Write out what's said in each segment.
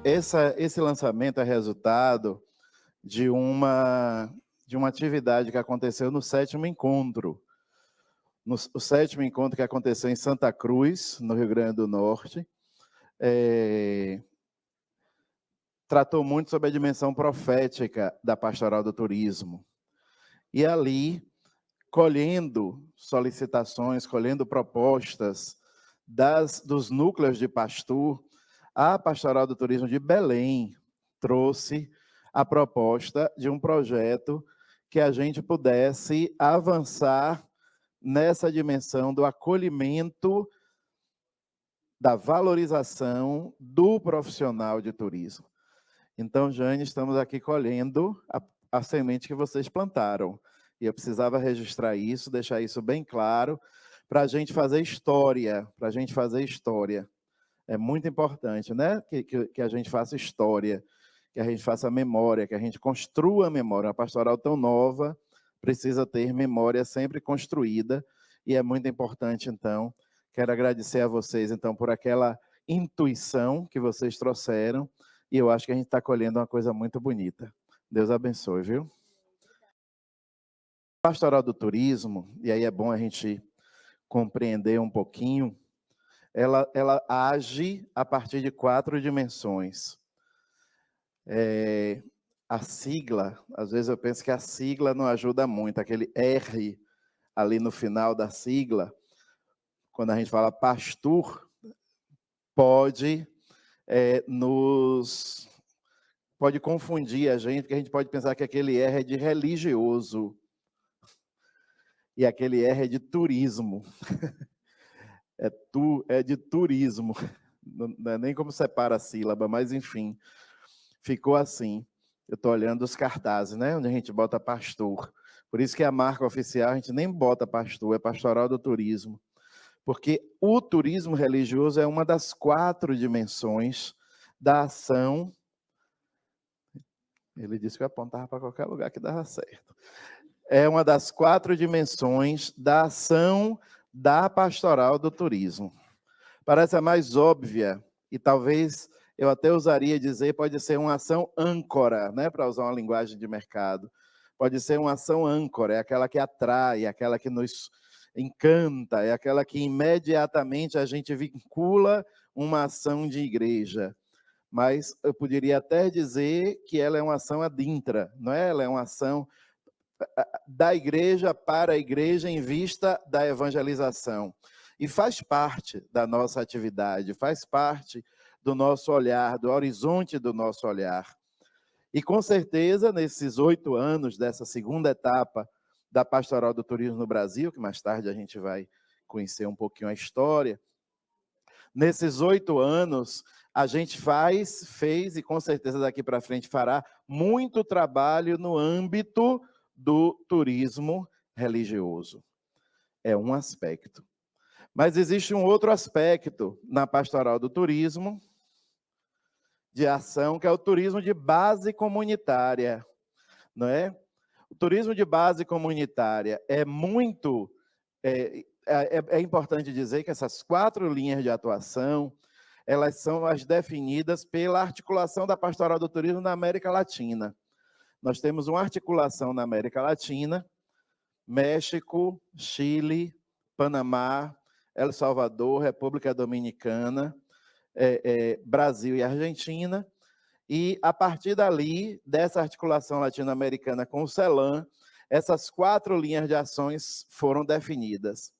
esse lançamento é resultado de uma atividade que aconteceu no 7º encontro. O 7º encontro que aconteceu em Santa Cruz, no Rio Grande do Norte, tratou muito sobre a dimensão profética da pastoral do turismo. E ali, colhendo solicitações, colhendo propostas dos núcleos de pastor, a Pastoral do Turismo de Belém trouxe a proposta de um projeto que a gente pudesse avançar nessa dimensão do acolhimento, da valorização do profissional de turismo. Então, Jane, estamos aqui colhendo a semente que vocês plantaram. E eu precisava registrar isso, deixar isso bem claro, para a gente fazer história, É muito importante, né? Que a gente faça história, que a gente faça memória, que a gente construa a memória. Uma pastoral tão nova precisa ter memória sempre construída, e é muito importante, então. Quero agradecer a vocês, então, por aquela intuição que vocês trouxeram, e eu acho que a gente está colhendo uma coisa muito bonita. Deus abençoe, viu? Pastoral do Turismo, e aí é bom a gente compreender um pouquinho, ela age a partir de 4 dimensões. A sigla, às vezes eu penso que a sigla não ajuda muito, aquele R ali no final da sigla, quando a gente fala pastor, pode confundir a gente, porque a gente pode pensar que aquele R é de religioso, e aquele R é de turismo. É de turismo, não é nem como separa a sílaba, mas enfim, ficou assim. Eu estou olhando os cartazes, né, onde a gente bota pastor. Por isso que a marca oficial a gente nem bota pastor, é Pastoral do Turismo. Porque o turismo religioso é uma das 4 dimensões da ação. Ele disse que eu apontava para qualquer lugar que dava certo. É uma das 4 dimensões da ação da Pastoral do Turismo. Parece a mais óbvia, e talvez eu até usaria dizer, pode ser uma ação âncora, né, para usar uma linguagem de mercado. Pode ser uma ação âncora, é aquela que atrai, é aquela que nos encanta, é aquela que imediatamente a gente vincula uma ação de igreja. Mas eu poderia até dizer que ela é uma ação adintra, não é? Ela é uma ação da igreja para a igreja em vista da evangelização. E faz parte da nossa atividade, faz parte do nosso olhar, do horizonte do nosso olhar. E com certeza, nesses 8 anos dessa segunda etapa da Pastoral do Turismo no Brasil, que mais tarde a gente vai conhecer um pouquinho a história, nesses 8 anos, a gente fez e com certeza daqui para frente fará muito trabalho no âmbito do turismo religioso. É um aspecto. Mas existe um outro aspecto na Pastoral do Turismo de ação, que é o turismo de base comunitária, não é? O turismo de base comunitária é muito... É importante dizer que essas 4 linhas de atuação, elas são as definidas pela articulação da Pastoral do Turismo na América Latina. Nós temos uma articulação na América Latina, México, Chile, Panamá, El Salvador, República Dominicana, Brasil e Argentina, e a partir dali, dessa articulação latino-americana com o CELAM, essas 4 linhas de ações foram definidas.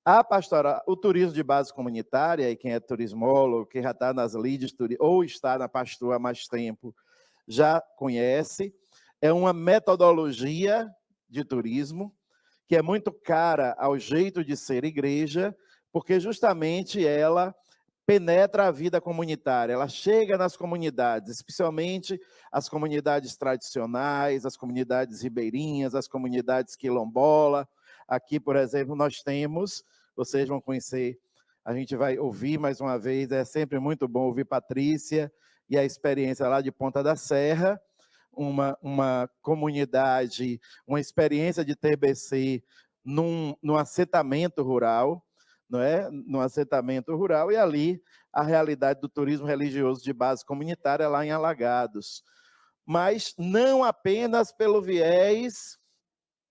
A pastoral, o turismo de base comunitária, e quem é turismólogo, que já está nas leads, ou está na pastor há mais tempo, já conhece, é uma metodologia de turismo que é muito cara ao jeito de ser igreja, porque justamente ela penetra a vida comunitária, ela chega nas comunidades, especialmente as comunidades tradicionais, as comunidades ribeirinhas, as comunidades quilombola. Aqui, por exemplo, nós temos, vocês vão conhecer, a gente vai ouvir mais uma vez, é sempre muito bom ouvir Patrícia e a experiência lá de Ponta da Serra, uma comunidade, uma experiência de TBC num assentamento rural, não é? No assentamento rural, e ali a realidade do turismo religioso de base comunitária lá em Alagados. Mas não apenas pelo viés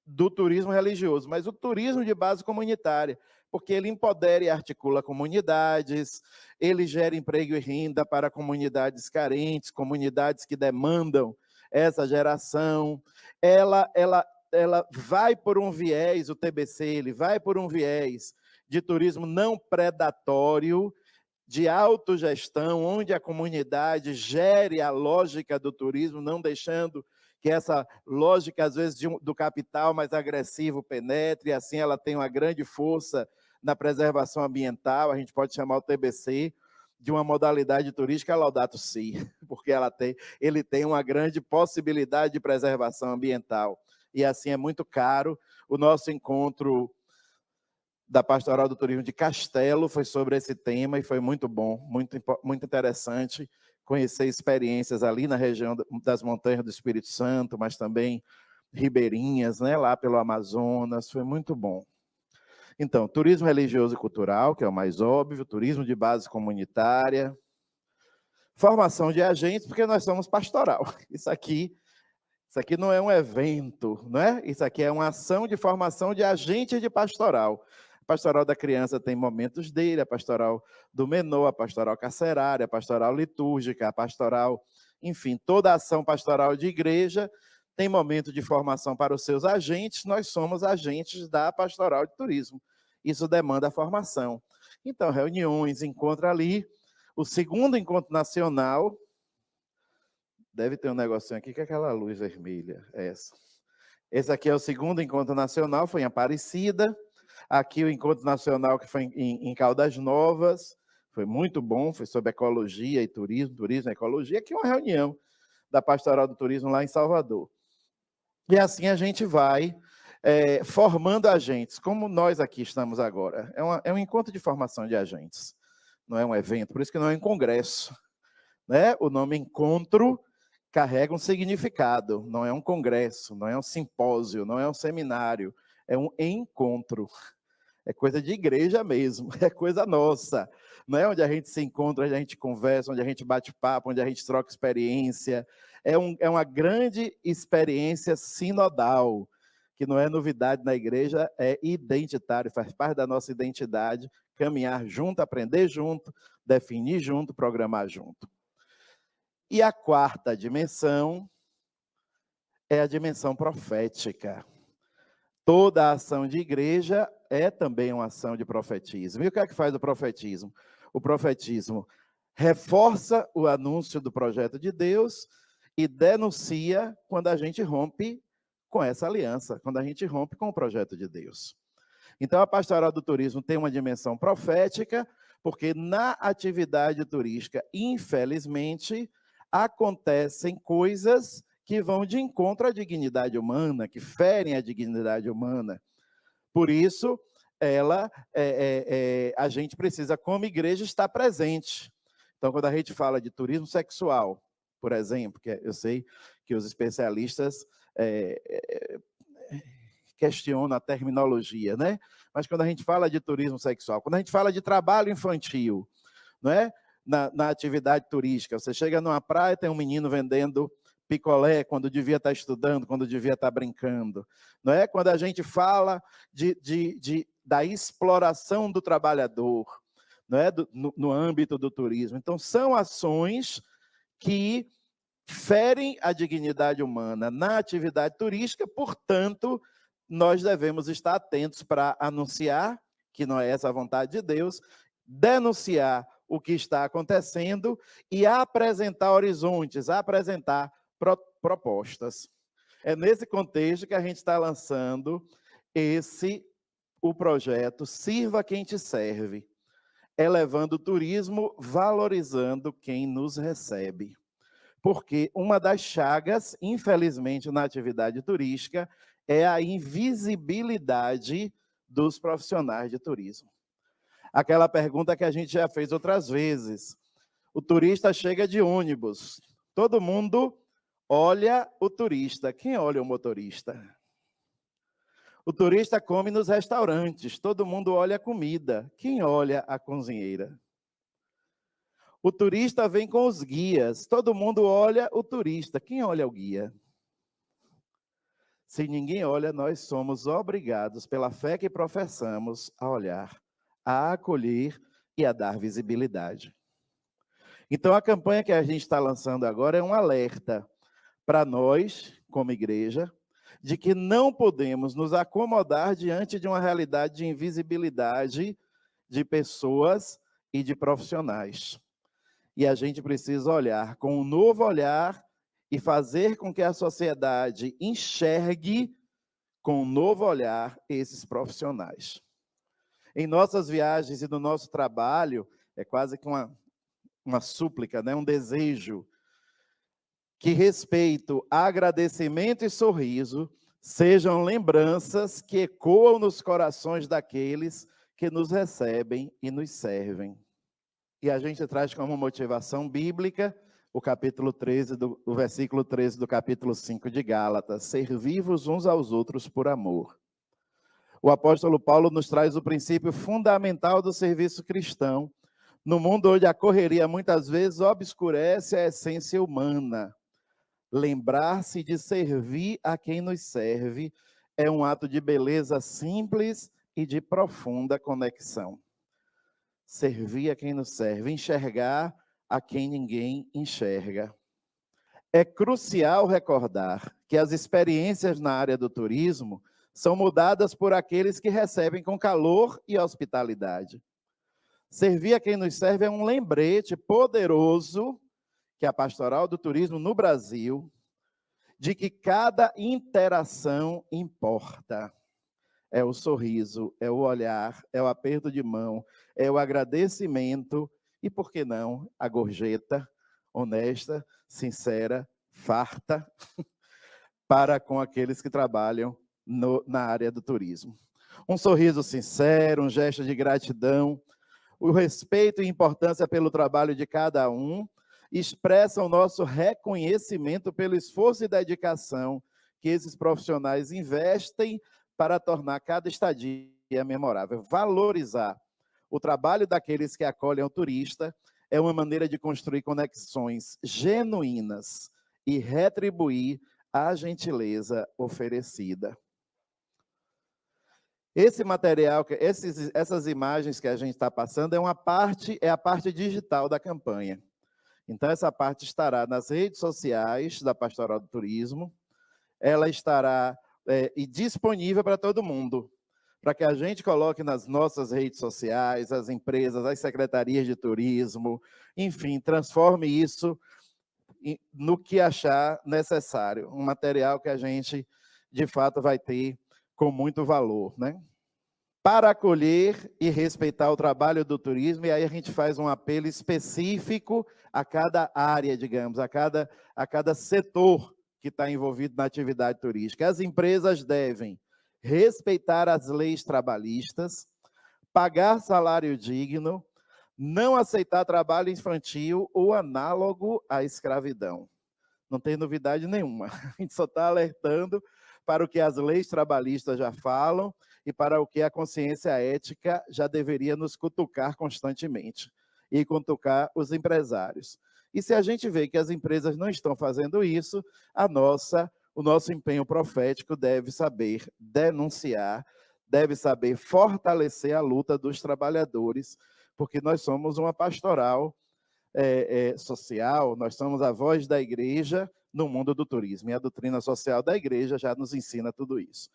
do turismo religioso, mas o turismo de base comunitária, porque ele empodera e articula comunidades, ele gera emprego e renda para comunidades carentes, comunidades que demandam essa geração. Ela vai por um viés, o TBC, ele vai por um viés de turismo não predatório, de autogestão, onde a comunidade gere a lógica do turismo, não deixando que essa lógica, às vezes, do capital mais agressivo penetre, e assim ela tem uma grande força na preservação ambiental. A gente pode chamar o TBC de uma modalidade turística Laudato Si, porque ele tem uma grande possibilidade de preservação ambiental. E assim é muito caro. O nosso encontro da Pastoral do Turismo de Castelo foi sobre esse tema e foi muito bom, muito interessante conhecer experiências ali na região das Montanhas do Espírito Santo, mas também ribeirinhas, né, lá pelo Amazonas, foi muito bom. Então, turismo religioso e cultural, que é o mais óbvio, turismo de base comunitária, formação de agentes, porque nós somos pastoral. Isso aqui não é um evento, não é? Isso aqui é uma ação de formação de agente de pastoral. A pastoral da criança tem momentos dele, a pastoral do menor, a pastoral carcerária, a pastoral litúrgica, a pastoral, enfim, toda a ação pastoral de igreja tem momento de formação para os seus agentes. Nós somos agentes da pastoral de turismo. Isso demanda formação. Então, reuniões, encontro ali. O segundo encontro nacional, deve ter um negocinho aqui que é aquela luz vermelha, essa. Esse aqui é o segundo encontro nacional, foi em Aparecida. Aqui o encontro nacional que foi em Caldas Novas, foi muito bom, foi sobre ecologia e turismo e ecologia. Aqui é uma reunião da Pastoral do Turismo lá em Salvador. E assim a gente vai formando agentes, como nós aqui estamos agora. É um encontro de formação de agentes, não é um evento, por isso que não é um congresso, né? O nome encontro carrega um significado, não é um congresso, não é um simpósio, não é um seminário, é um encontro. É coisa de igreja mesmo, é coisa nossa. Não é onde a gente se encontra, onde a gente conversa, onde a gente bate papo, onde a gente troca experiência. É uma grande experiência sinodal, que não é novidade na igreja, é identitário, faz parte da nossa identidade, caminhar junto, aprender junto, definir junto, programar junto. E a quarta dimensão é a dimensão profética. Toda a ação de igreja é também uma ação de profetismo. E o que é que faz o profetismo? O profetismo reforça o anúncio do projeto de Deus e denuncia quando a gente rompe com essa aliança, quando a gente rompe com o projeto de Deus. Então, a Pastoral do Turismo tem uma dimensão profética, porque na atividade turística, infelizmente, acontecem coisas que vão de encontro à dignidade humana, que ferem a dignidade humana. Por isso, a gente precisa, como igreja, estar presente. Então, quando a gente fala de turismo sexual, por exemplo, que eu sei que os especialistas questionam a terminologia, né? Mas quando a gente fala de turismo sexual, quando a gente fala de trabalho infantil, não é? Na atividade turística, você chega numa praia, tem um menino vendendo picolé quando devia estar estudando, quando devia estar brincando, não é? Quando a gente fala da exploração do trabalhador, não é? No âmbito do turismo. Então, são ações que ferem a dignidade humana na atividade turística, portanto, nós devemos estar atentos para anunciar que não é essa a vontade de Deus, denunciar o que está acontecendo e apresentar horizontes, apresentar propostas. É nesse contexto que a gente está lançando o projeto Sirva Quem Te Serve, elevando o turismo, valorizando quem nos recebe. Porque uma das chagas, infelizmente, na atividade turística, é a invisibilidade dos profissionais de turismo. Aquela pergunta que a gente já fez outras vezes. O turista chega de ônibus. Todo mundo olha o turista. Quem olha o motorista? O turista come nos restaurantes, todo mundo olha a comida. Quem olha a cozinheira? O turista vem com os guias, todo mundo olha o turista. Quem olha o guia? Se ninguém olha, nós somos obrigados, pela fé que professamos, a olhar, a acolher e a dar visibilidade. Então, a campanha que a gente está lançando agora é um alerta para nós, como igreja, de que não podemos nos acomodar diante de uma realidade de invisibilidade de pessoas e de profissionais. E a gente precisa olhar com um novo olhar e fazer com que a sociedade enxergue com um novo olhar esses profissionais. Em nossas viagens e no nosso trabalho, é quase que uma súplica, né? Um desejo que respeito, agradecimento e sorriso sejam lembranças que ecoam nos corações daqueles que nos recebem e nos servem. E a gente traz como motivação bíblica o capítulo 13, o versículo 13 do capítulo 5 de Gálatas: servi-vos uns aos outros por amor. O apóstolo Paulo nos traz o princípio fundamental do serviço cristão, no mundo onde a correria muitas vezes obscurece a essência humana. Lembrar-se de servir a quem nos serve é um ato de beleza simples e de profunda conexão. Servir a quem nos serve, enxergar a quem ninguém enxerga. É crucial recordar que as experiências na área do turismo são mudadas por aqueles que recebem com calor e hospitalidade. Servir a quem nos serve é um lembrete poderoso que a Pastoral do Turismo no Brasil, de que cada interação importa. É o sorriso, é o olhar, é o aperto de mão, é o agradecimento e, por que não, a gorjeta honesta, sincera, farta, para com aqueles que trabalham na área do turismo. Um sorriso sincero, um gesto de gratidão, o respeito e importância pelo trabalho de cada um, expressa o nosso reconhecimento pelo esforço e dedicação que esses profissionais investem para tornar cada estadia memorável. Valorizar o trabalho daqueles que acolhem o turista é uma maneira de construir conexões genuínas e retribuir a gentileza oferecida. Esse material, essas imagens que a gente está passando é a parte digital da campanha. Então, essa parte estará nas redes sociais da Pastoral do Turismo, ela estará disponível para todo mundo, para que a gente coloque nas nossas redes sociais, as empresas, as secretarias de turismo, enfim, transforme isso no que achar necessário. Um material que a gente, de fato, vai ter com muito valor, né? Para acolher e respeitar o trabalho do turismo, e aí a gente faz um apelo específico a cada área, digamos, a cada setor que está envolvido na atividade turística. As empresas devem respeitar as leis trabalhistas, pagar salário digno, não aceitar trabalho infantil ou análogo à escravidão. Não tem novidade nenhuma. A gente só está alertando para o que as leis trabalhistas já falam e para o que a consciência ética já deveria nos cutucar constantemente e cutucar os empresários. E se a gente vê que as empresas não estão fazendo isso, o nosso empenho profético deve saber denunciar, deve saber fortalecer a luta dos trabalhadores, porque nós somos uma pastoral social, nós somos a voz da igreja no mundo do turismo, e a doutrina social da igreja já nos ensina tudo isso.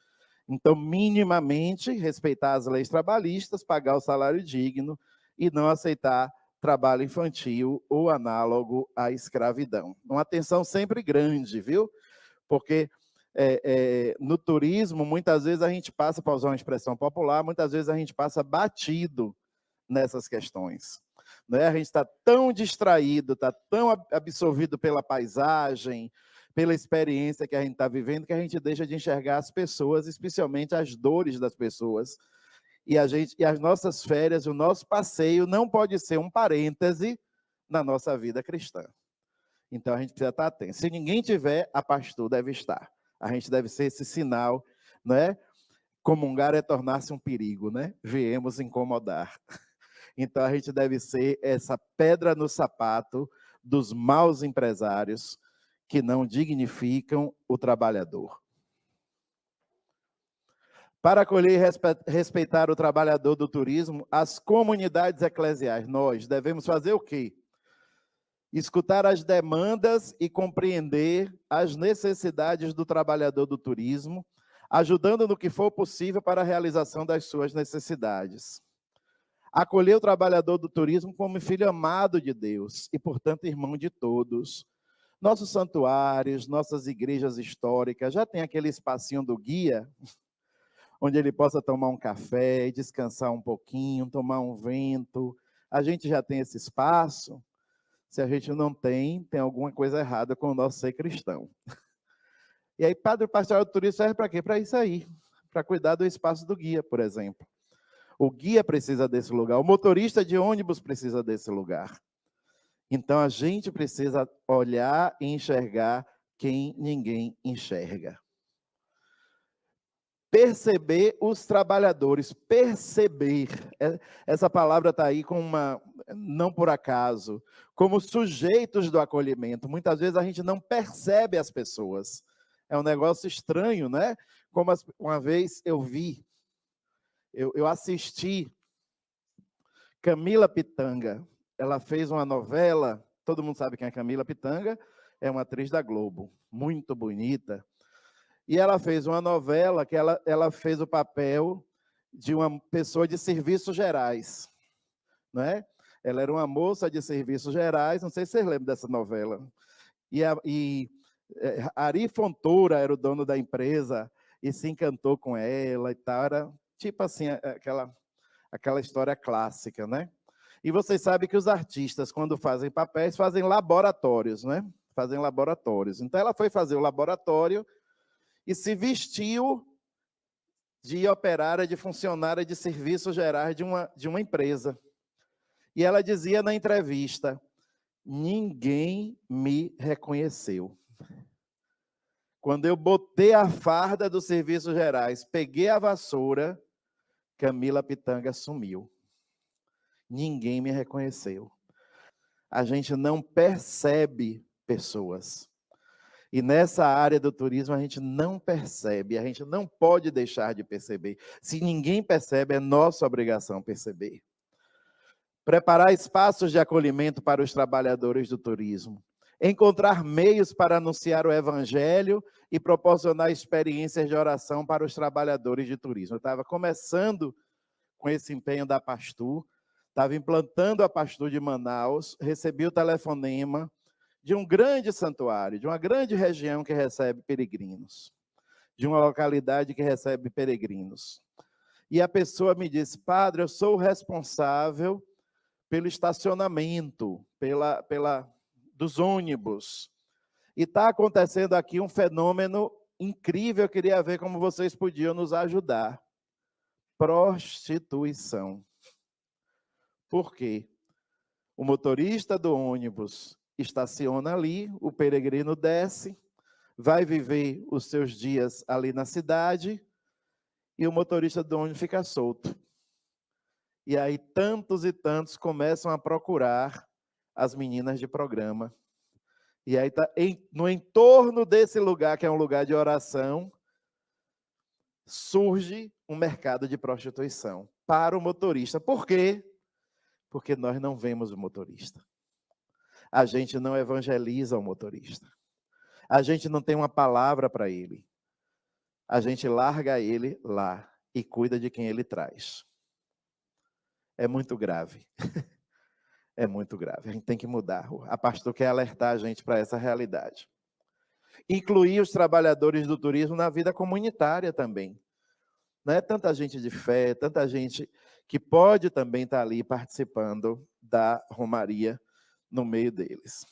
Então, minimamente, respeitar as leis trabalhistas, pagar o salário digno e não aceitar trabalho infantil ou análogo à escravidão. Uma atenção sempre grande, viu? Porque no turismo, muitas vezes a gente passa, para usar uma expressão popular, muitas vezes a gente passa batido nessas questões. Né? A gente está tão distraído, está tão absorvido pela paisagem, pela experiência que a gente está vivendo, que a gente deixa de enxergar as pessoas, especialmente as dores das pessoas. E as nossas férias, o nosso passeio não pode ser um parêntese na nossa vida cristã. Então, a gente precisa estar atento. Se ninguém tiver, a pastor deve estar. A gente deve ser esse sinal, né? Comungar é tornar-se um perigo, né? Viemos incomodar. Então, a gente deve ser essa pedra no sapato dos maus empresários que não dignificam o trabalhador. Para acolher e respeitar o trabalhador do turismo, as comunidades eclesiais, nós devemos fazer o quê? Escutar as demandas e compreender as necessidades do trabalhador do turismo, ajudando no que for possível para a realização das suas necessidades. Acolher o trabalhador do turismo como filho amado de Deus e, portanto, irmão de todos. Nossos santuários, nossas igrejas históricas, já tem aquele espacinho do guia, onde ele possa tomar um café, descansar um pouquinho, tomar um vento. A gente já tem esse espaço. Se a gente não tem, tem alguma coisa errada com o nosso ser cristão. E aí, padre pastoral do turismo serve para quê? Para isso aí, para cuidar do espaço do guia, por exemplo. O guia precisa desse lugar, o motorista de ônibus precisa desse lugar. Então, a gente precisa olhar e enxergar quem ninguém enxerga. Perceber os trabalhadores, perceber. Essa palavra está aí com não por acaso, como sujeitos do acolhimento. Muitas vezes a gente não percebe as pessoas. É um negócio estranho, né? Como uma vez eu assisti Camila Pitanga. Ela fez uma novela, todo mundo sabe quem é Camila Pitanga, é uma atriz da Globo, muito bonita. E ela fez uma novela que ela fez o papel de uma pessoa de serviços gerais, né? Ela era uma moça de serviços gerais, não sei se vocês lembram dessa novela. Ari Fontoura era o dono da empresa e se encantou com ela e tal. Era tipo assim, aquela história clássica, né? E vocês sabem que os artistas, quando fazem papéis, fazem laboratórios, né? Fazem laboratórios. Então, ela foi fazer o laboratório e se vestiu de operária, de funcionária de serviços gerais de uma empresa. E ela dizia na entrevista: ninguém me reconheceu. Quando eu botei a farda dos serviços gerais, peguei a vassoura, Camila Pitanga sumiu. Ninguém me reconheceu. A gente não percebe pessoas. E nessa área do turismo a gente não percebe, a gente não pode deixar de perceber. Se ninguém percebe, é nossa obrigação perceber. Preparar espaços de acolhimento para os trabalhadores do turismo. Encontrar meios para anunciar o evangelho e proporcionar experiências de oração para os trabalhadores de turismo. Eu estava começando com esse empenho da Pastur, estava implantando a Pastur de Manaus, recebi o telefonema de um grande santuário, de uma grande região que recebe peregrinos, de uma localidade que recebe peregrinos. E a pessoa me disse: padre, eu sou o responsável pelo estacionamento, dos ônibus. E está acontecendo aqui um fenômeno incrível, eu queria ver como vocês podiam nos ajudar. Prostituição. Por quê? O motorista do ônibus estaciona ali, o peregrino desce, vai viver os seus dias ali na cidade, e o motorista do ônibus fica solto. E aí tantos e tantos começam a procurar as meninas de programa. E aí no entorno desse lugar, que é um lugar de oração, surge um mercado de prostituição para o motorista. Por quê? Porque nós não vemos o motorista. A gente não evangeliza o motorista. A gente não tem uma palavra para ele. A gente larga ele lá e cuida de quem ele traz. É muito grave. É muito grave. A gente tem que mudar. A pastor quer alertar a gente para essa realidade. Incluir os trabalhadores do turismo na vida comunitária também. Não é tanta gente de fé, tanta gente que pode também estar ali participando da romaria no meio deles.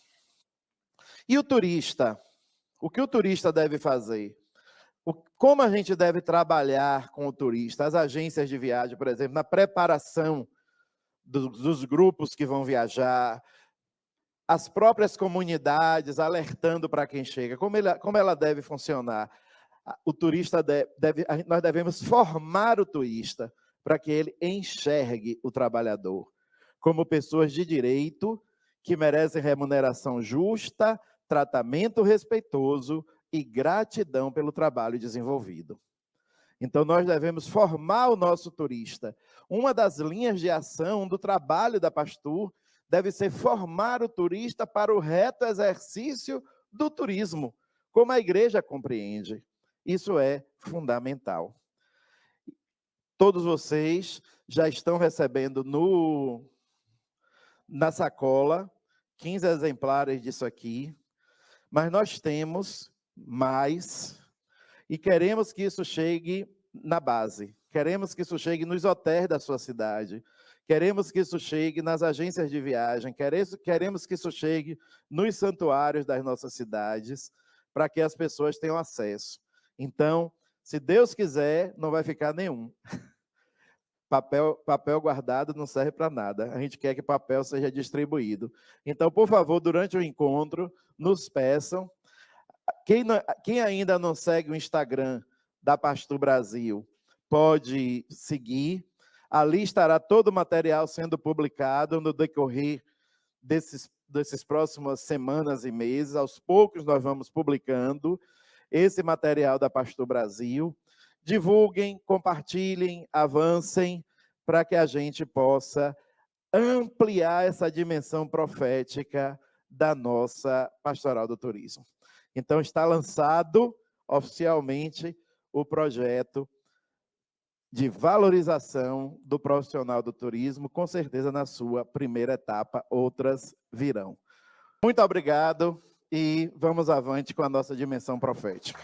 E o turista? O que o turista deve fazer? Como a gente deve trabalhar com o turista? As agências de viagem, por exemplo, na preparação dos grupos que vão viajar, as próprias comunidades alertando para quem chega, como ela deve funcionar. O turista nós devemos formar o turista para que ele enxergue o trabalhador como pessoas de direito que merecem remuneração justa, tratamento respeitoso e gratidão pelo trabalho desenvolvido. Então, nós devemos formar o nosso turista. Uma das linhas de ação do trabalho da Pastur deve ser formar o turista para o reto exercício do turismo, como a igreja compreende. Isso é fundamental. Todos vocês já estão recebendo na sacola 15 exemplares disso aqui, mas nós temos mais e queremos que isso chegue na base, queremos que isso chegue nos hotéis da sua cidade, queremos que isso chegue nas agências de viagem, queremos que isso chegue nos santuários das nossas cidades, para que as pessoas tenham acesso. Então, se Deus quiser, não vai ficar nenhum. Papel guardado não serve para nada. A gente quer que papel seja distribuído. Então, por favor, durante o encontro, nos peçam. Quem ainda não segue o Instagram da Pastur Brasil, pode seguir. Ali estará todo o material sendo publicado no decorrer desses próximas semanas e meses. Aos poucos nós vamos publicando esse material da Pastur Brasil. Divulguem, compartilhem, avancem, para que a gente possa ampliar essa dimensão profética da nossa Pastoral do Turismo. Então, está lançado oficialmente o projeto de valorização do profissional do turismo, com certeza na sua primeira etapa, outras virão. Muito obrigado e vamos avante com a nossa dimensão profética.